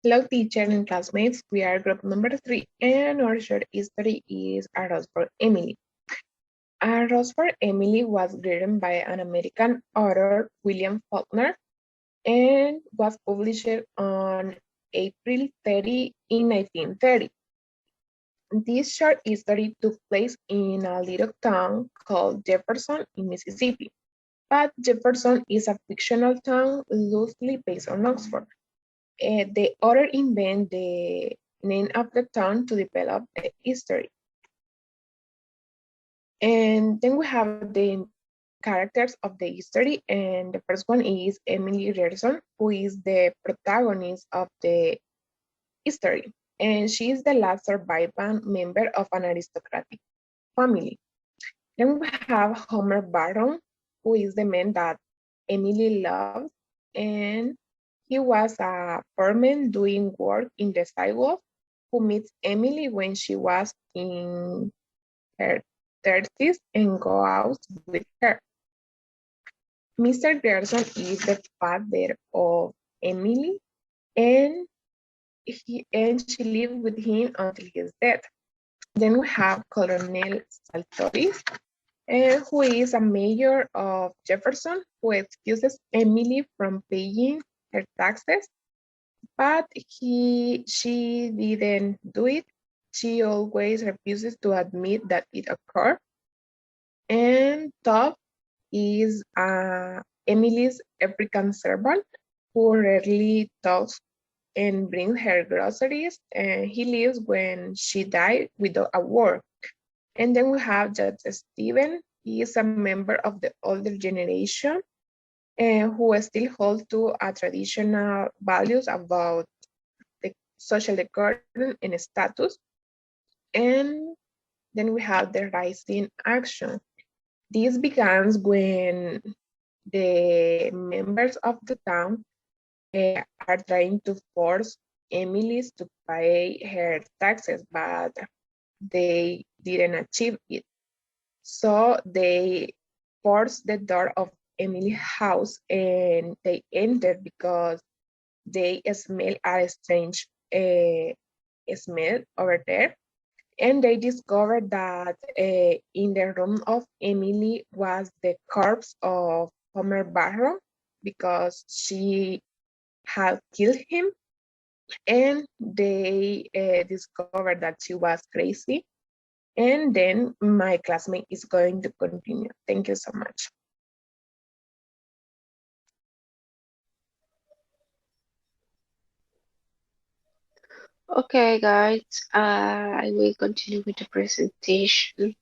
Hello, teacher and classmates. We are group number 3, and our short history is A Rose for Emily. A Rose for Emily was written by an American author, William Faulkner, and was published on April 30 in 1930. This short history took place in a little town called Jefferson in Mississippi. But Jefferson is a fictional town loosely based on Oxford. The author invented the name of the town to develop the history. And then we have the characters of the history, and the first one is Emily Rierson, who is the protagonist of the history. And she is the last surviving member of an aristocratic family. Then we have Homer Barron, who is the man that Emily loves, and he was a foreman doing work in the sidewalk who meets Emily when she was in her 30s and go out with her. Mr. Gerson is the father of Emily, and she lived with him until his death. Then we have Colonel Saltoris, who is a mayor of Jefferson, who excuses Emily from paying her taxes, but she didn't do it. She always refuses to admit that it occurred. And Top is Emily's African servant who rarely talks and brings her groceries. And he leaves when she died without a word. And then we have Judge Stephen. He is a member of the older generation and who still hold to a traditional values about the social decorum and status. And then we have the rising action. This begins when the members of the town are trying to force Emily to pay her taxes, but they didn't achieve it. So they forced the door of Emily's house and they entered because they smell a strange smell over there. And they discovered that in the room of Emily was the corpse of Homer Barrow because she had killed him. And they discovered that she was crazy. And then my classmate is going to continue. Thank you so much. Okay, guys, I will continue with the presentation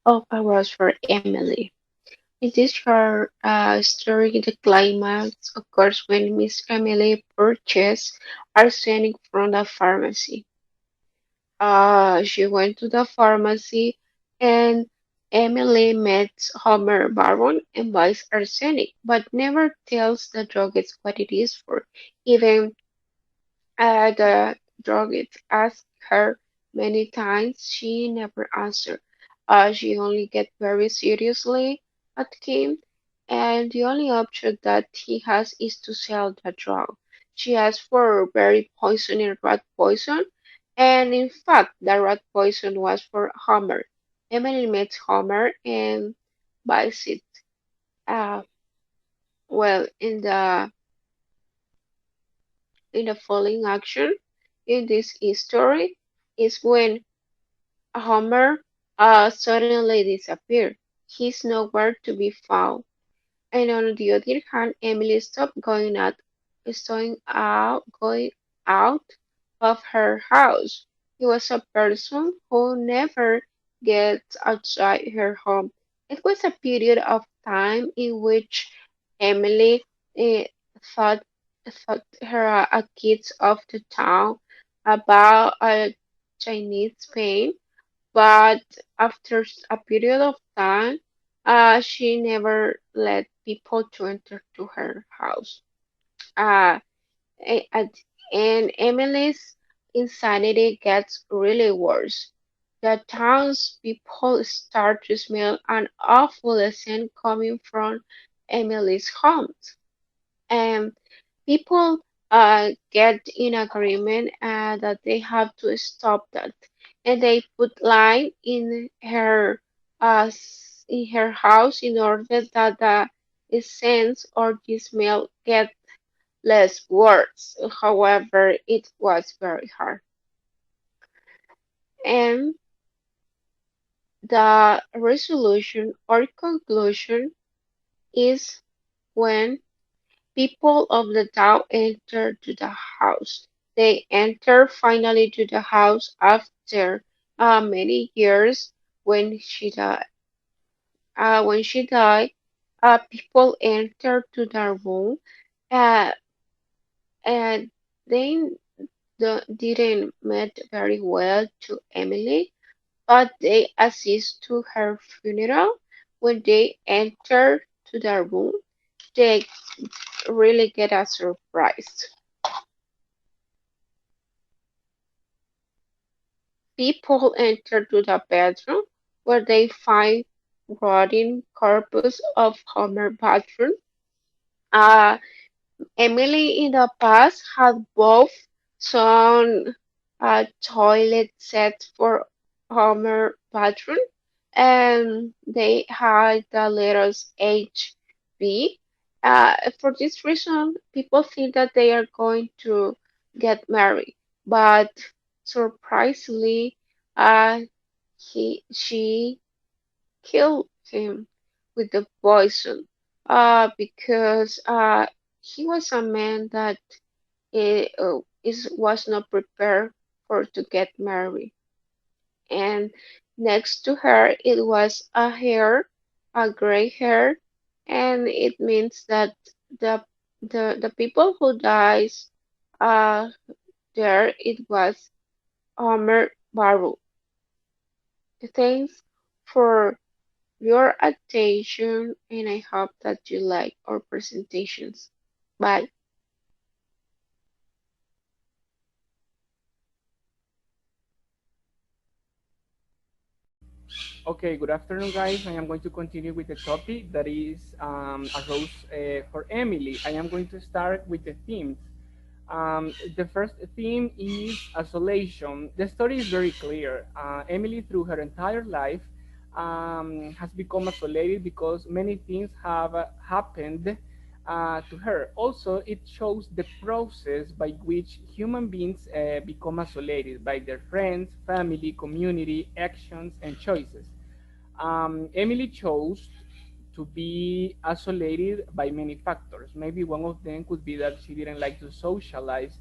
of Powers for Emily. In this short story, the climax occurs when Miss Emily purchased arsenic from the pharmacy. She went to the pharmacy and Emily meets Homer Baron and buys arsenic, but never tells the druggist what it is for. Even the druggist asked her many times, she never answered. She only get very seriously at him, and the only option that he has is to sell the drug. She asked for very poisonous rat poison, and in fact, the rat poison was for Homer. Emily meets Homer and buys it. Uh, well, in the following action in this story is when Homer suddenly disappeared. He's nowhere to be found. And on the other hand, Emily stopped going out of her house. He was a person who never gets outside her home. It was a period of time in which Emily eh, thought thought her kids of the town about a Chinese Spain, but after a period of time, she never let people to enter to her house. Uh, a- at- and Emily's insanity gets really worse. The townspeople start to smell an awful scent coming from Emily's home, and people get in agreement that they have to stop that, and they put lime in her house in order that the scent or the smell get less worse. However, it was very hard, and the resolution or conclusion is when people of the town enter to the house. They enter finally to the house after many years when she died. When she died, people entered to the room uh, and they didn't met very well to Emily, but they assist to her funeral. When they enter to the room, they really get a surprise. People enter to the bedroom where they find rotting corpse of Homer Badger. Uh, Emily in the past had both some toilet sets for Homer Badger and they had the letters HB. For this reason, people think that they are going to get married, but surprisingly, uh, she killed him with the poison, because he was a man that was not prepared for to get married. And next to her, it was a gray hair, and it means that the the people who dies uh there it was Homer Baru. Thanks for your attention, and I hope that you like our presentations. Bye. Okay, good afternoon, guys. I am going to continue with the topic that is a rose for Emily. I am going to start with the themes. The first theme is isolation. The story is very clear. Emily, through her entire life, has become isolated because many things have happened to her. Also, it shows the process by which human beings become isolated by their friends, family, community, actions, and choices. Emily chose to be isolated by many factors. Maybe one of them could be that she didn't like to socialize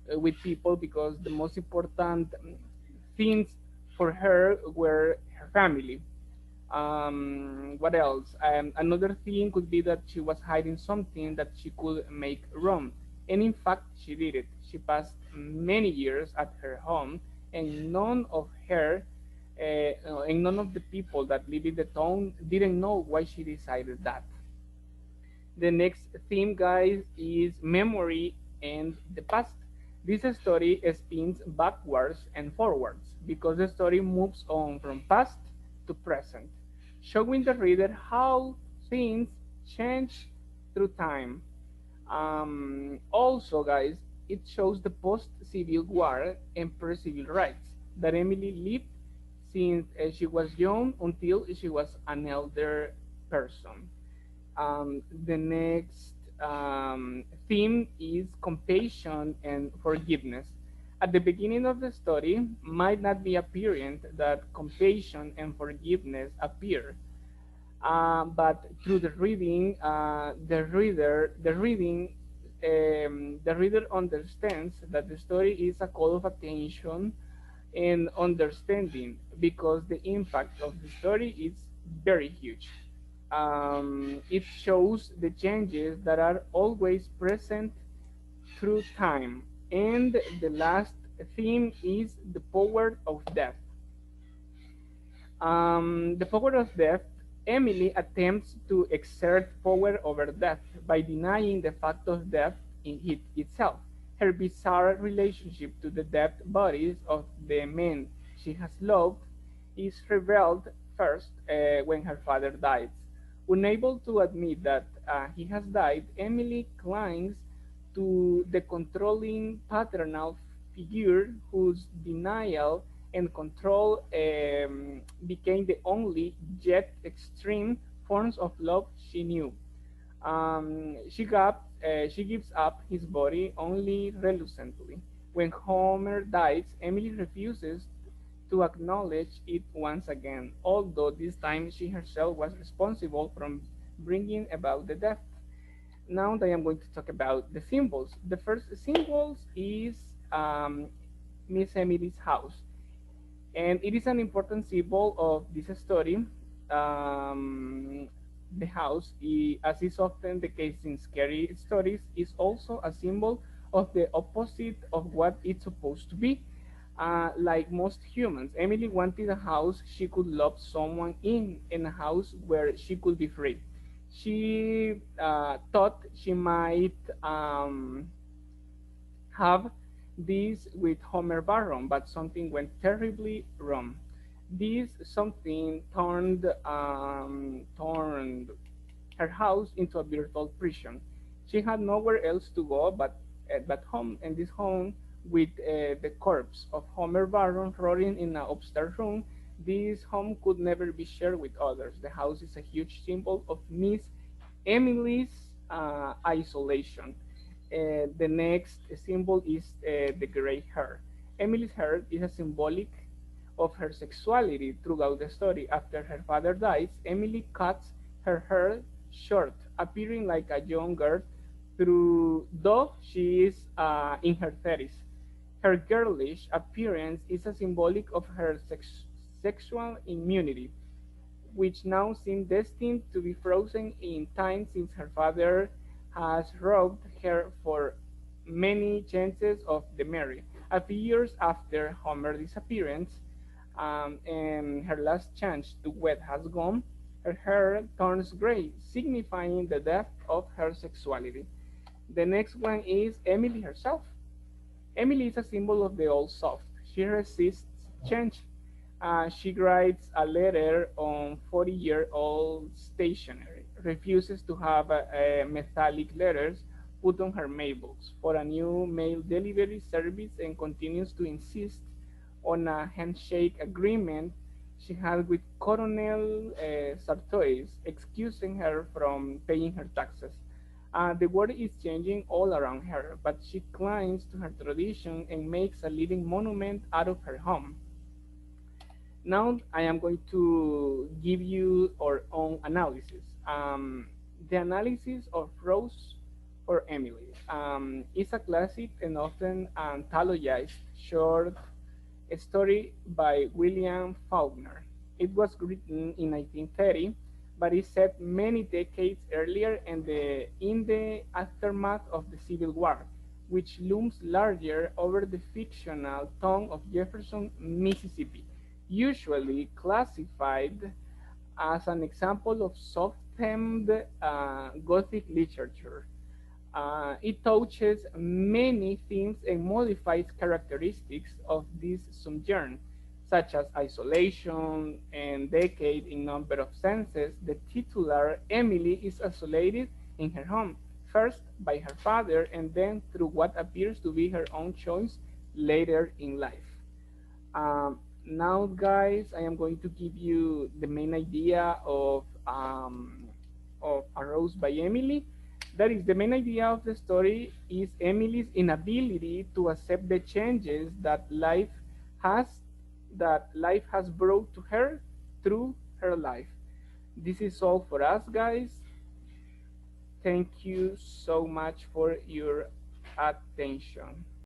with people because the most important things for her were her family. What else? Another thing could be that she was hiding something that she could make wrong. And in fact, she did it. She passed many years at her home, and none of the people that live in the town didn't know why she decided that. The next theme, guys, is memory and the past. This story spins backwards and forwards because the story moves on from past to present, showing the reader how things change through time. Also, guys, it shows the post-Civil War and pre-civil rights that Emily lived since she was young until she was an elder person. The next theme is compassion and forgiveness. At the beginning of the story, might not be apparent that compassion and forgiveness appear, but through the reading, the reader understands that the story is a call of attention and understanding because the impact of the story is very huge. It shows the changes that are always present through time. And the last theme is the power of death. The power of death, Emily attempts to exert power over death by denying the fact of death in it itself. Her bizarre relationship to the dead bodies of the men she has loved is revealed first when her father dies. Unable to admit that he has died, Emily clings to the controlling paternal figure whose denial and control became the only yet extreme forms of love she knew. She gives up his body only reluctantly. When Homer dies, Emily refuses to acknowledge it once again, although this time she herself was responsible for bringing about the death. Now I am going to talk about the symbols. The first symbols is Miss Emily's house, and it is an important symbol of this story. Um, the house, as is often the case in scary stories, is also a symbol of the opposite of what it's supposed to be. Like most humans, Emily wanted a house she could love someone in, and a house where she could be free. She thought she might have this with Homer Barron, but something went terribly wrong. This something turned her house into a virtual prison. She had nowhere else to go but home, and this home with the corpse of Homer Barron rotting in an upstairs room. This home could never be shared with others. The house is a huge symbol of Miss Emily's isolation. The next symbol is the gray hair. Emily's hair is a symbolic of her sexuality throughout the story. After her father dies, Emily cuts her hair short, appearing like a young girl, though she is in her 30s. Her girlish appearance is a symbolic of her sexual immunity, which now seemed destined to be frozen in time since her father has robbed her for many chances of the marry. A few years after Homer's disappearance and her last chance to wed has gone, her hair turns gray, signifying the death of her sexuality. The next one is Emily herself. Emily is a symbol of the old soft. She resists change. She writes a letter on 40-year-old stationery, refuses to have metallic letters put on her mailbox for a new mail delivery service, and continues to insist on a handshake agreement she had with Colonel Sartois, excusing her from paying her taxes. The world is changing all around her, but she clings to her tradition and makes a living monument out of her home. Now I am going to give you our own analysis. The analysis of Rose for Emily is a classic and often anthologized short story by William Faulkner. It was written in 1930, but is set many decades earlier in the aftermath of the Civil War, which looms larger over the fictional town of Jefferson, Mississippi, usually classified as an example of soft-themed Gothic literature. It touches many themes and modifies characteristics of this sojourn, such as isolation and decay in number of senses. The titular Emily is isolated in her home, first by her father and then through what appears to be her own choice later in life. Now, guys, I am going to give you the main idea of A Rose by Emily. That is, the main idea of the story is Emily's inability to accept the changes has that life has brought to her through her life. This is all for us, guys. Thank you so much for your attention.